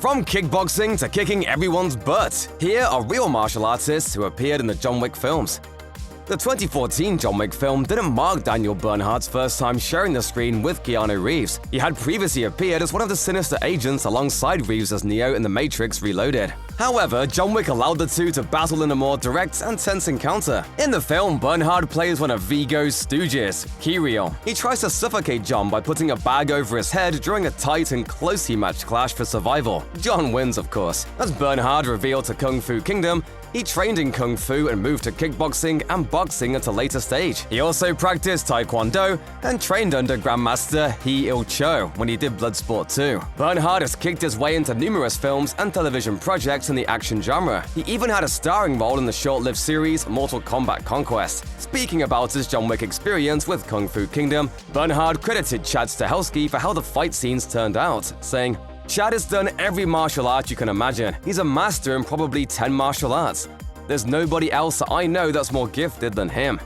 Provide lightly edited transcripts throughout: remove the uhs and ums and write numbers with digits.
From kickboxing to kicking everyone's butt, here are real martial artists who appeared in the John Wick films. The 2014 John Wick film didn't mark Daniel Bernhardt's first time sharing the screen with Keanu Reeves. He had previously appeared as one of the sinister agents alongside Reeves as Neo in The Matrix Reloaded. However, John Wick allowed the two to battle in a more direct and tense encounter. In the film, Bernhardt plays one of Vigo's stooges, Kirill. He tries to suffocate John by putting a bag over his head during a tight and closely matched clash for survival. John wins, of course. As Bernhardt revealed to Kung Fu Kingdom, he trained in Kung Fu and moved to kickboxing and boxing at a later stage. He also practiced Taekwondo and trained under Grandmaster He Il-cho when he did Bloodsport 2. Bernhardt has kicked his way into numerous films and television projects in the action genre. He even had a starring role in the short-lived series Mortal Kombat Conquest. Speaking about his John Wick experience with Kung Fu Kingdom, Bernhardt credited Chad Stahelski for how the fight scenes turned out, saying, "Chad has done every martial art you can imagine. He's a master in probably 10 martial arts. There's nobody else that I know that's more gifted than him."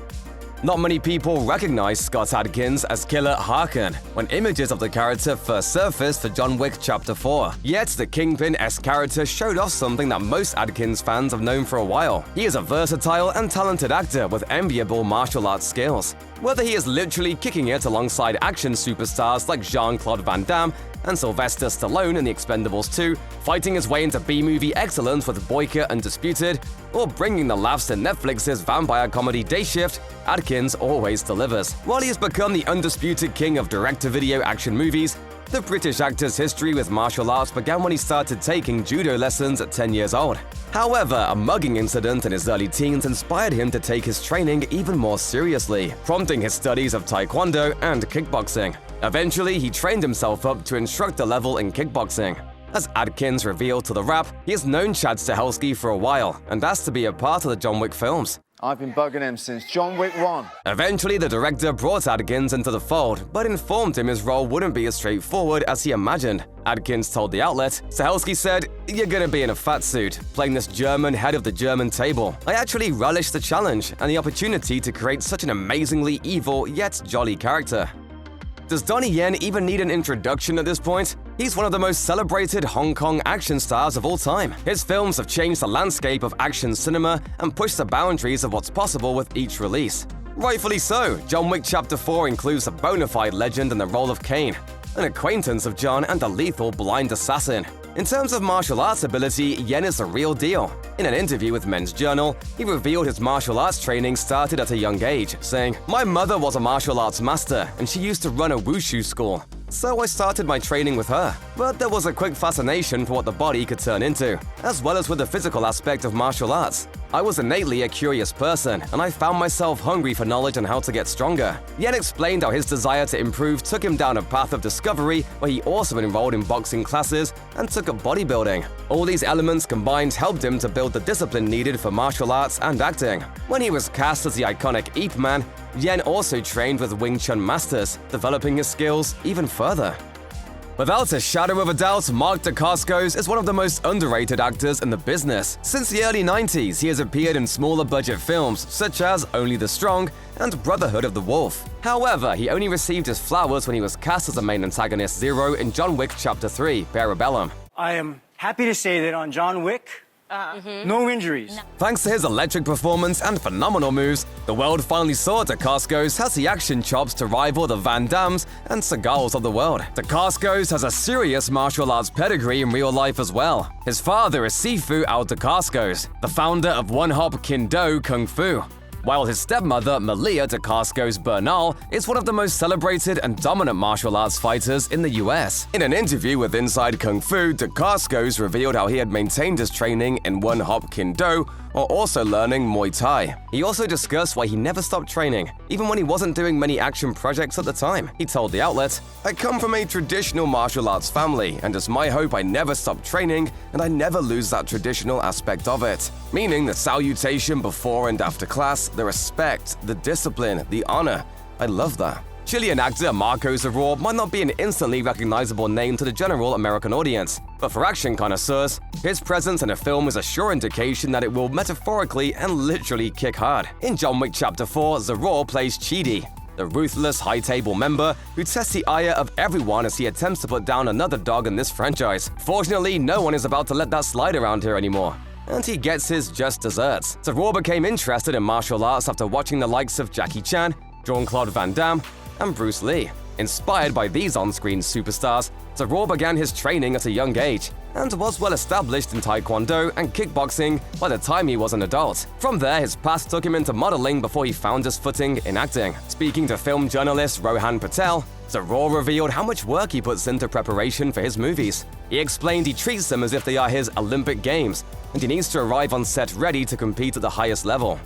Not many people recognize Scott Adkins as Killer Harkin when images of the character first surfaced for John Wick Chapter 4. Yet the Kingpin-esque character showed off something that most Adkins fans have known for a while. He is a versatile and talented actor with enviable martial arts skills. Whether he is literally kicking it alongside action superstars like Jean-Claude Van Damme and Sylvester Stallone in The Expendables 2, fighting his way into B-movie excellence with Boyka Undisputed, or bringing the laughs in Netflix's vampire comedy Day Shift, Adkins always delivers. While he has become the undisputed king of direct-to-video action movies, the British actor's history with martial arts began when he started taking judo lessons at 10 years old. However, a mugging incident in his early teens inspired him to take his training even more seriously, prompting his studies of Taekwondo and kickboxing. Eventually, he trained himself up to instructor level in kickboxing. As Adkins revealed to The Wrap, he has known Chad Stahelski for a while and asked to be a part of the John Wick films. I've been bugging him since John Wick 1. Eventually, the director brought Adkins into the fold, but informed him his role wouldn't be as straightforward as he imagined. Adkins told the outlet, "Stahelski said, 'You're gonna be in a fat suit, playing this German head of the German table.' I actually relished the challenge and the opportunity to create such an amazingly evil yet jolly character." Does Donnie Yen even need an introduction at this point? He's one of the most celebrated Hong Kong action stars of all time. His films have changed the landscape of action cinema and pushed the boundaries of what's possible with each release. Rightfully so, John Wick Chapter 4 includes a bona fide legend in the role of Kane, an acquaintance of John and a lethal blind assassin. In terms of martial arts ability, Yen is the real deal. In an interview with Men's Journal, he revealed his martial arts training started at a young age, saying, "My mother was a martial arts master, and she used to run a wushu school. So I started my training with her. But there was a quick fascination for what the body could turn into, as well as with the physical aspect of martial arts. I was innately a curious person, and I found myself hungry for knowledge on how to get stronger." Yen explained how his desire to improve took him down a path of discovery where he also enrolled in boxing classes and took up bodybuilding. All these elements combined helped him to build the discipline needed for martial arts and acting. When he was cast as the iconic Ip Man, Yen also trained with Wing Chun masters, developing his skills even further. Without a shadow of a doubt, Mark Dacascos is one of the most underrated actors in the business. Since the early 90s, he has appeared in smaller budget films such as Only the Strong and Brotherhood of the Wolf. However, he only received his flowers when he was cast as the main antagonist Zero in John Wick Chapter 3, Parabellum. I am happy to say that on John Wick, no injuries. No. Thanks to his electric performance and phenomenal moves, the world finally saw Dacascos has the action chops to rival the Van Dammes and Seagals of the world. Dacascos has a serious martial arts pedigree in real life as well. His father is Sifu Al Dacascos, the founder of One Hop Kindo Kung Fu, while his stepmother, Malia Dacascos Bernal, is one of the most celebrated and dominant martial arts fighters in the US. In an interview with Inside Kung Fu, Dacascos revealed how he had maintained his training in One Hop Kindo while also learning Muay Thai. He also discussed why he never stopped training, even when he wasn't doing many action projects at the time. He told the outlet, "I come from a traditional martial arts family, and it's my hope I never stop training and I never lose that traditional aspect of it." Meaning the salutation before and after class, the respect, the discipline, the honor. I love that. Chilean actor Marko Zaror might not be an instantly recognizable name to the general American audience, but for action connoisseurs, his presence in a film is a sure indication that it will metaphorically and literally kick hard. In John Wick Chapter 4, Zaror plays Chidi, the ruthless high-table member who tests the ire of everyone as he attempts to put down another dog in this franchise. Fortunately, no one is about to let that slide around here anymore, and he gets his just desserts. Zaror became interested in martial arts after watching the likes of Jackie Chan, Jean-Claude Van Damme, and Bruce Lee. Inspired by these on-screen superstars, Zaror began his training at a young age and was well established in taekwondo and kickboxing by the time he was an adult. From there, his path took him into modeling before he found his footing in acting. Speaking to film journalist Rohan Patel, Zaror revealed how much work he puts into preparation for his movies. He explained he treats them as if they are his Olympic Games, and he needs to arrive on set ready to compete at the highest level.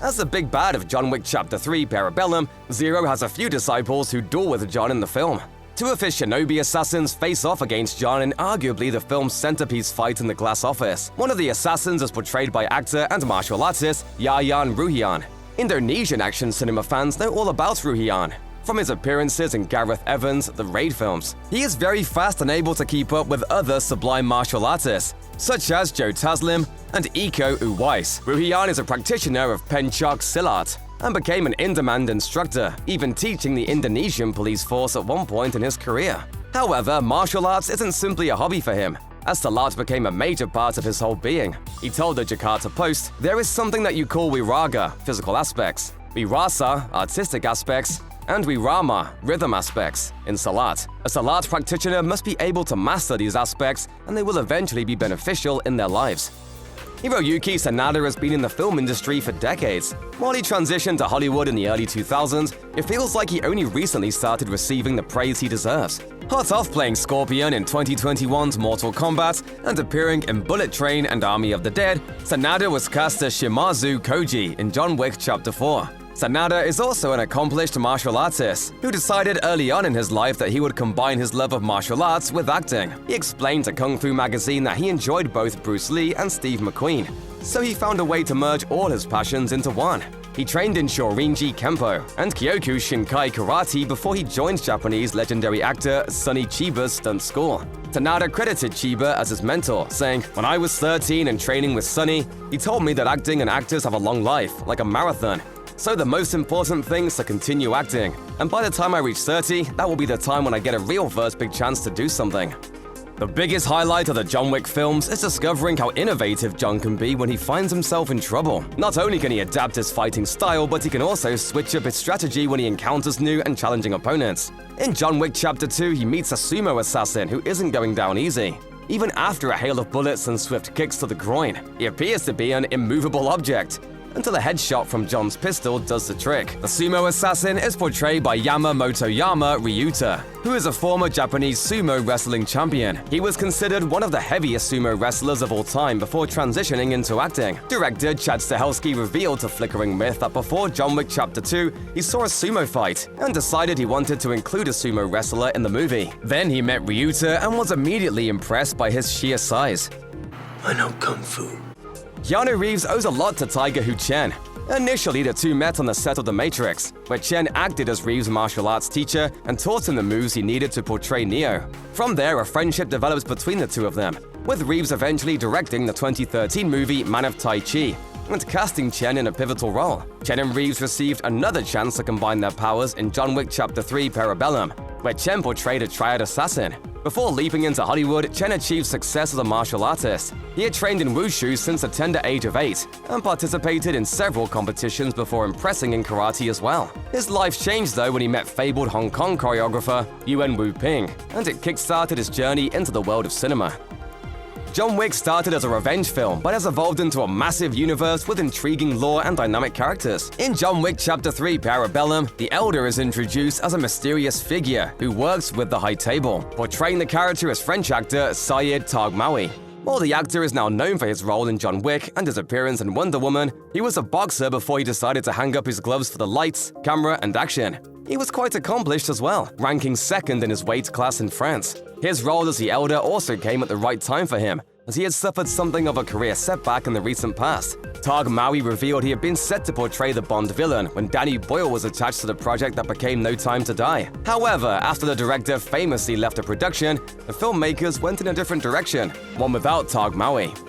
As the big bad of John Wick Chapter 3 Parabellum, Zero has a few disciples who duel with John in the film. Two of his shinobi assassins face off against John in arguably the film's centerpiece fight in the glass office. One of the assassins is portrayed by actor and martial artist Yayan Ruhian. Indonesian action cinema fans know all about Ruhian from his appearances in Gareth Evans' The Raid films. He is very fast and able to keep up with other sublime martial artists, such as Joe Taslim and Iko Uwais. Ruhian is a practitioner of Pencak Silat and became an in-demand instructor, even teaching the Indonesian police force at one point in his career. However, martial arts isn't simply a hobby for him, as Silat became a major part of his whole being. He told the Jakarta Post, "There is something that you call Wiraga, physical aspects, Wirasa, artistic aspects, and Wirama, rhythm aspects, in Silat. A Silat practitioner must be able to master these aspects, and they will eventually be beneficial in their lives." Hiroyuki Sanada has been in the film industry for decades. While he transitioned to Hollywood in the early 2000s, it feels like he only recently started receiving the praise he deserves. Hot off playing Scorpion in 2021's Mortal Kombat and appearing in Bullet Train and Army of the Dead, Sanada was cast as Shimazu Koji in John Wick Chapter 4. Sanada is also an accomplished martial artist who decided early on in his life that he would combine his love of martial arts with acting. He explained to Kung Fu magazine that he enjoyed both Bruce Lee and Steve McQueen, so he found a way to merge all his passions into one. He trained in Shorinji Kempo and Kyoku Shinkai Karate before he joined Japanese legendary actor Sonny Chiba's stunt school. Sanada credited Chiba as his mentor, saying, "When I was 13 and training with Sonny, he told me that acting and actors have a long life, like a marathon. So the most important thing is to continue acting, and by the time I reach 30, that will be the time when I get a real first big chance to do something." The biggest highlight of the John Wick films is discovering how innovative John can be when he finds himself in trouble. Not only can he adapt his fighting style, but he can also switch up his strategy when he encounters new and challenging opponents. In John Wick Chapter 2, he meets a sumo assassin who isn't going down easy. Even after a hail of bullets and swift kicks to the groin, he appears to be an immovable object, until a headshot from John's pistol does the trick. The sumo assassin is portrayed by Yamamotoyama Ryūta, who is a former Japanese sumo wrestling champion. He was considered one of the heaviest sumo wrestlers of all time before transitioning into acting. Director Chad Stahelski revealed to Flickering Myth that before John Wick Chapter 2, he saw a sumo fight and decided he wanted to include a sumo wrestler in the movie. Then he met Ryūta and was immediately impressed by his sheer size. "I know Kung Fu." Keanu Reeves owes a lot to Tiger Hu Chen. Initially, the two met on the set of The Matrix, where Chen acted as Reeves' martial arts teacher and taught him the moves he needed to portray Neo. From there, a friendship develops between the two of them, with Reeves eventually directing the 2013 movie Man of Tai Chi and casting Chen in a pivotal role. Chen and Reeves received another chance to combine their powers in John Wick Chapter 3 Parabellum, where Chen portrayed a triad assassin. Before leaping into Hollywood, Chen achieved success as a martial artist. He had trained in wushu since the tender age of 8 and participated in several competitions before impressing in karate as well. His life changed though when he met fabled Hong Kong choreographer Yuen Wu-ping, and it kick-started his journey into the world of cinema. John Wick started as a revenge film, but has evolved into a massive universe with intriguing lore and dynamic characters. In John Wick Chapter 3 Parabellum, the Elder is introduced as a mysterious figure who works with the High Table, portraying the character as French actor Saïd Taghmaoui. While the actor is now known for his role in John Wick and his appearance in Wonder Woman, he was a boxer before he decided to hang up his gloves for the lights, camera, and action. He was quite accomplished as well, ranking second in his weight class in France. His role as the Elder also came at the right time for him, as he had suffered something of a career setback in the recent past. Taghmaoui revealed he had been set to portray the Bond villain when Danny Boyle was attached to the project that became No Time to Die. However, after the director famously left the production, the filmmakers went in a different direction, one without Taghmaoui.